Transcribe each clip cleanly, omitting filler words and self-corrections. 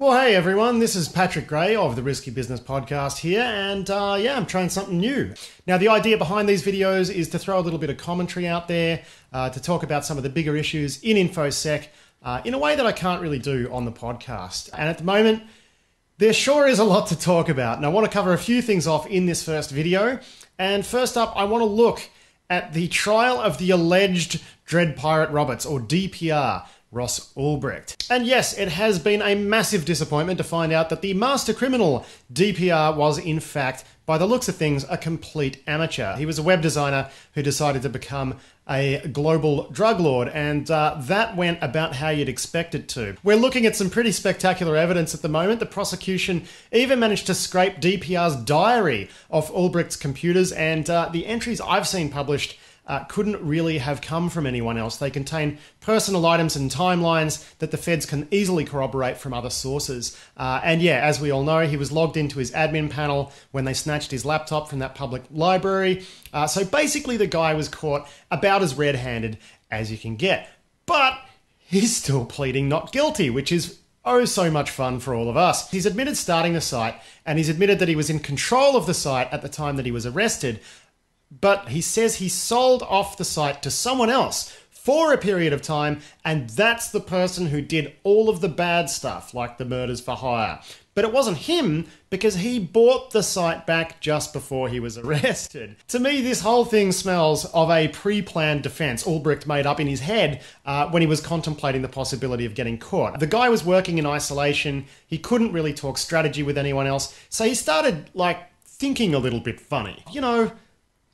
Well, hey everyone, this is Patrick Gray of the Risky Business podcast here, and I'm trying something new. Now, the idea behind these videos is to throw a little bit of commentary out there, to talk about some of the bigger issues in infosec in a way that I can't really do on the podcast. And at the moment, there sure is a lot to talk about, and I want to cover a few things off in this first video. And first up, I want to look at the trial of the alleged Dread Pirate Roberts, or DPR, Ross Ulbricht. And yes, it has been a massive disappointment to find out that the master criminal DPR was, in fact, by the looks of things, a complete amateur. He was a web designer who decided to become a global drug lord, and that went about how you'd expect it to. We're looking at some pretty spectacular evidence at the moment. The prosecution even managed to scrape DPR's diary off Ulbricht's computers, and the entries I've seen published couldn't really have come from anyone else. They contain personal items and timelines that the feds can easily corroborate from other sources. And yeah, as we all know, he was logged into his admin panel when they snatched his laptop from that public library. So basically the guy was caught about as red-handed as you can get. But he's still pleading not guilty, which is oh so much fun for all of us. He's admitted starting the site, and he's admitted that he was in control of the site at the time that he was arrested. But he says he sold off the site to someone else for a period of time, and that's the person who did all of the bad stuff, like the murders for hire. But it wasn't him, because he bought the site back just before he was arrested. To me, this whole thing smells of a pre-planned defense Ulbricht made up in his head when he was contemplating the possibility of getting caught. The guy was working in isolation, he couldn't really talk strategy with anyone else, so he started, thinking a little bit funny. You know,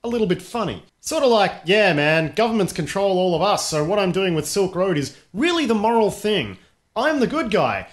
a little bit funny. Sort of like, yeah man, governments control all of us, so what I'm doing with Silk Road is really the moral thing. I'm the good guy.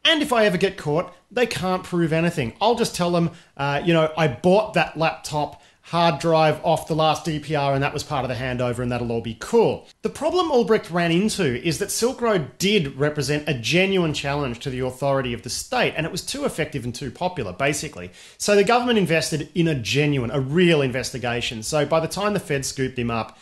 And if I ever get caught, they can't prove anything. I'll just tell them, I bought that laptop hard drive off the last DPR and that was part of the handover and that'll all be cool. The problem Ulbricht ran into is that Silk Road did represent a genuine challenge to the authority of the state, and it was too effective and too popular, basically. So the government invested in a real investigation. So by the time the feds scooped him up,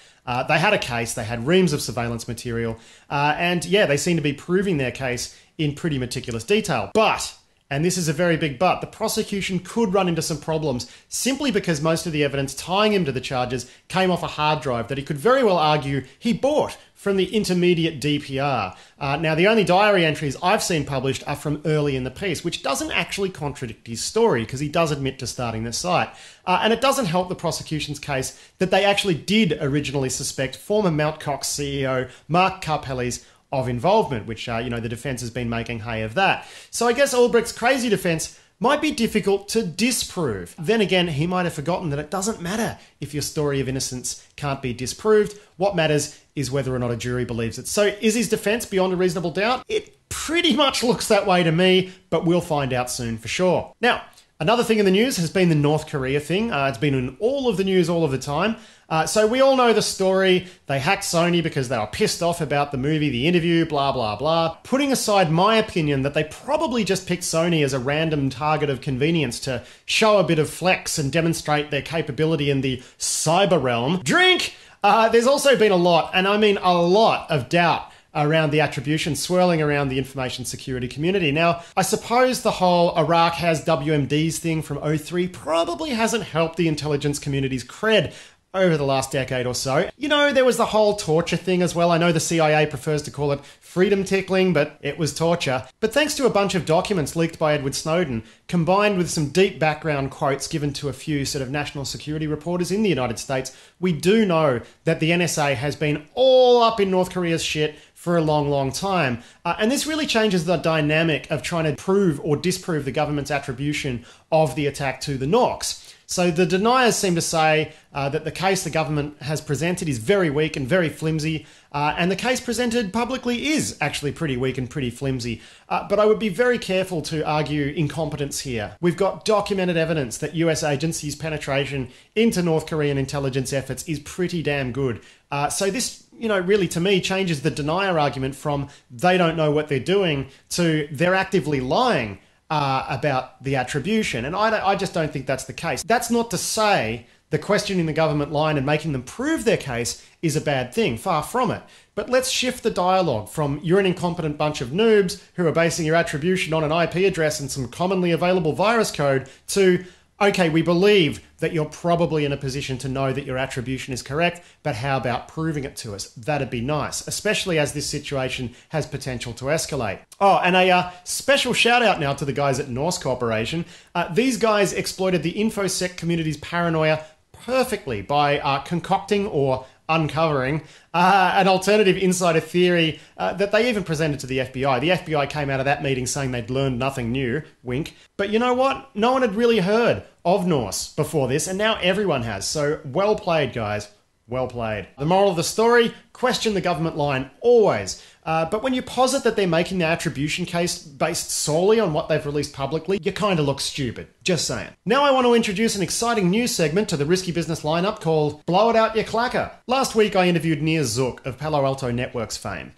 they had a case, they had reams of surveillance material, and yeah, they seem to be proving their case in pretty meticulous detail. But, and this is a very big but, the prosecution could run into some problems simply because most of the evidence tying him to the charges came off a hard drive that he could very well argue he bought from the intermediate DPR. Now, the only diary entries I've seen published are from early in the piece, which doesn't actually contradict his story because he does admit to starting the site. And it doesn't help the prosecution's case that they actually did originally suspect former Mt. Cox CEO Mark Karpellis of involvement, which, the defense has been making hay of that. So I guess Ulbricht's crazy defense might be difficult to disprove. Then again, he might have forgotten that it doesn't matter if your story of innocence can't be disproved. What matters is whether or not a jury believes it. So is his defense beyond a reasonable doubt? It pretty much looks that way to me, but we'll find out soon for sure. Now, another thing in the news has been the North Korea thing. It's been in all of the news all of the time. So we all know the story. They hacked Sony because they were pissed off about the movie, The Interview, blah, blah, blah. Putting aside my opinion that they probably just picked Sony as a random target of convenience to show a bit of flex and demonstrate their capability in the cyber realm. Drink! There's also been a lot, and I mean a lot, of doubt around the attribution swirling around the information security community. Now, I suppose the whole Iraq has WMDs thing from '03 probably hasn't helped the intelligence community's cred over the last decade or so. You know, there was the whole torture thing as well. I know the CIA prefers to call it freedom tickling, but it was torture. But thanks to a bunch of documents leaked by Edward Snowden, combined with some deep background quotes given to a few sort of national security reporters in the United States, we do know that the NSA has been all up in North Korea's shit for a long, long time. And this really changes the dynamic of trying to prove or disprove the government's attribution of the attack to the Norks. So the deniers seem to say that the case the government has presented is very weak and very flimsy, and the case presented publicly is actually pretty weak and pretty flimsy. But I would be very careful to argue incompetence here. We've got documented evidence that US agencies' penetration into North Korean intelligence efforts is pretty damn good. So this, really to me changes the denier argument from they don't know what they're doing to they're actively lying about the attribution. And I just don't think that's the case. That's not to say the questioning the government line and making them prove their case is a bad thing. Far from it. But let's shift the dialogue from you're an incompetent bunch of noobs who are basing your attribution on an IP address and some commonly available virus code to, okay, we believe that you're probably in a position to know that your attribution is correct, but how about proving it to us? That'd be nice, especially as this situation has potential to escalate. Oh, and a special shout out now to the guys at Norse Corporation. These guys exploited the infosec community's paranoia perfectly by concocting or uncovering an alternative insider theory that they even presented to the FBI. The FBI came out of that meeting saying they'd learned nothing new, wink. But you know what? No one had really heard of Norse before this, and now everyone has. So well played, guys. Well played. The moral of the story, question the government line, always. But when you posit that they're making the attribution case based solely on what they've released publicly, you kind of look stupid. Just saying. Now I want to introduce an exciting new segment to the Risky Business lineup called Blow It Out Your Clacker. Last week I interviewed Nir Zook of Palo Alto Networks fame.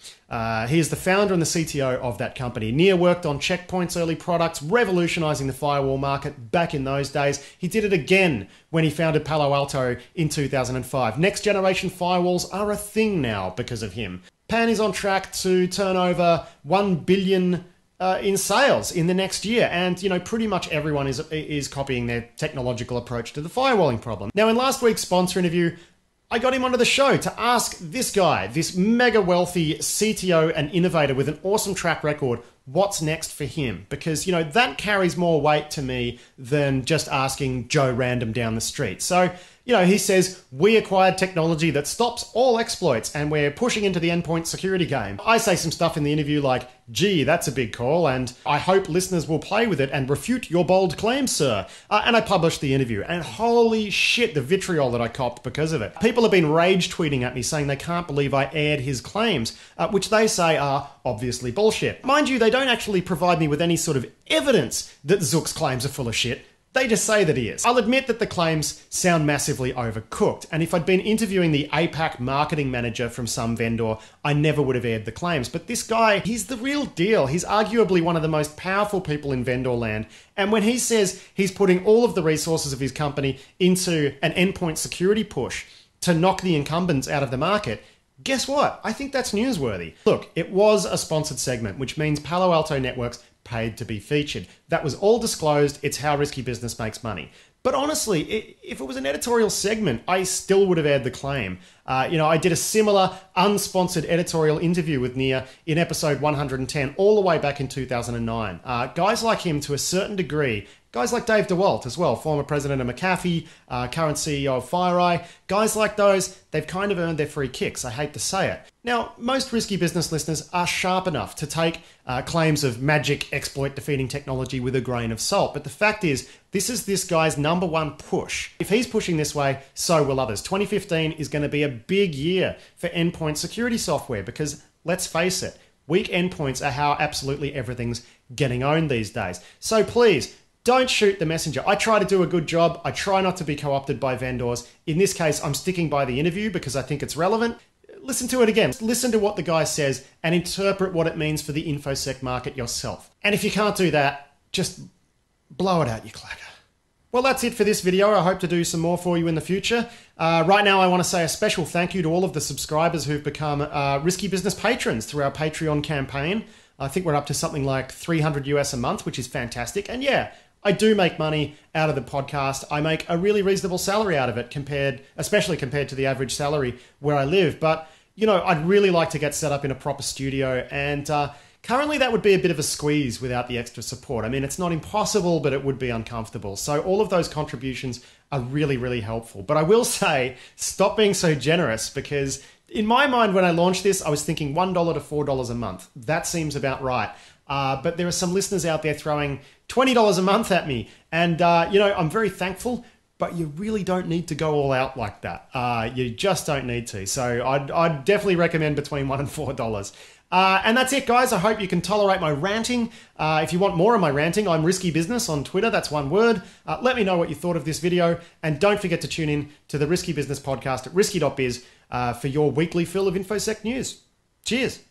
He is the founder and the CTO of that company. Nir worked on Checkpoint's early products, revolutionizing the firewall market back in those days. He did it again when he founded Palo Alto in 2005. Next generation firewalls are a thing now because of him. Pan is on track to turn over 1 billion in sales in the next year, and you know, pretty much everyone is copying their technological approach to the firewalling problem. Now, in last week's sponsor interview, I got him onto the show to ask this guy, this mega wealthy CTO and innovator with an awesome track record, what's next for him? Because, you know, that carries more weight to me than just asking Joe Random down the street. So, you know, he says, we acquired technology that stops all exploits and we're pushing into the endpoint security game. I say some stuff in the interview like, gee, that's a big call, and I hope listeners will play with it and refute your bold claims, sir. And I published the interview, and holy shit, the vitriol that I copped because of it. People have been rage tweeting at me saying they can't believe I aired his claims, which they say are obviously bullshit. Mind you, they don't actually provide me with any sort of evidence that Zook's claims are full of shit. They just say that he is. I'll admit that the claims sound massively overcooked, and if I'd been interviewing the APAC marketing manager from some vendor, I never would have aired the claims. But this guy, he's the real deal. He's arguably one of the most powerful people in vendor land, and when he says he's putting all of the resources of his company into an endpoint security push to knock the incumbents out of the market, guess what? I think that's newsworthy. Look, it was a sponsored segment, which means Palo Alto Networks paid to be featured. That was all disclosed. It's how Risky Business makes money. But honestly, if it was an editorial segment, I still would have aired the claim. You know, I did a similar unsponsored editorial interview with Nir in episode 110 all the way back in 2009. Guys like him, to a certain degree, guys like Dave DeWalt as well, former president of McAfee, current CEO of FireEye, guys like those, they've kind of earned their free kicks, I hate to say it. Now, most Risky Business listeners are sharp enough to take claims of magic exploit defeating technology with a grain of salt, but the fact is, this is this guy's #1 push. If he's pushing this way, so will others. 2015 is going to be a big year for endpoint security software because, let's face it, weak endpoints are how absolutely everything's getting owned these days. So please, don't shoot the messenger. I try to do a good job. I try not to be co-opted by vendors. In this case, I'm sticking by the interview because I think it's relevant. Listen to it again. Listen to what the guy says and interpret what it means for the infosec market yourself. And if you can't do that, just blow it out your clacker. Well, that's it for this video. I hope to do some more for you in the future. Right now, I want to say a special thank you to all of the subscribers who've become Risky Business patrons through our Patreon campaign. I think we're up to something like $300 US a month, which is fantastic. And yeah, I do make money out of the podcast. I make a really reasonable salary out of it, especially compared to the average salary where I live. But, you know, I'd really like to get set up in a proper studio, and currently that would be a bit of a squeeze without the extra support. I mean, it's not impossible, but it would be uncomfortable. So all of those contributions are really, really helpful. But I will say, stop being so generous, because in my mind, when I launched this, I was thinking $1 to $4 a month. That seems about right. But there are some listeners out there throwing $20 a month at me. And, you know, I'm very thankful, but you really don't need to go all out like that. You just don't need to. So I'd definitely recommend between $1 and $4. And that's it, guys. I hope you can tolerate my ranting. If you want more of my ranting, I'm Risky Business on Twitter. That's one word. Let me know what you thought of this video. And don't forget to tune in to the Risky Business podcast at Risky.Biz for your weekly fill of InfoSec news. Cheers.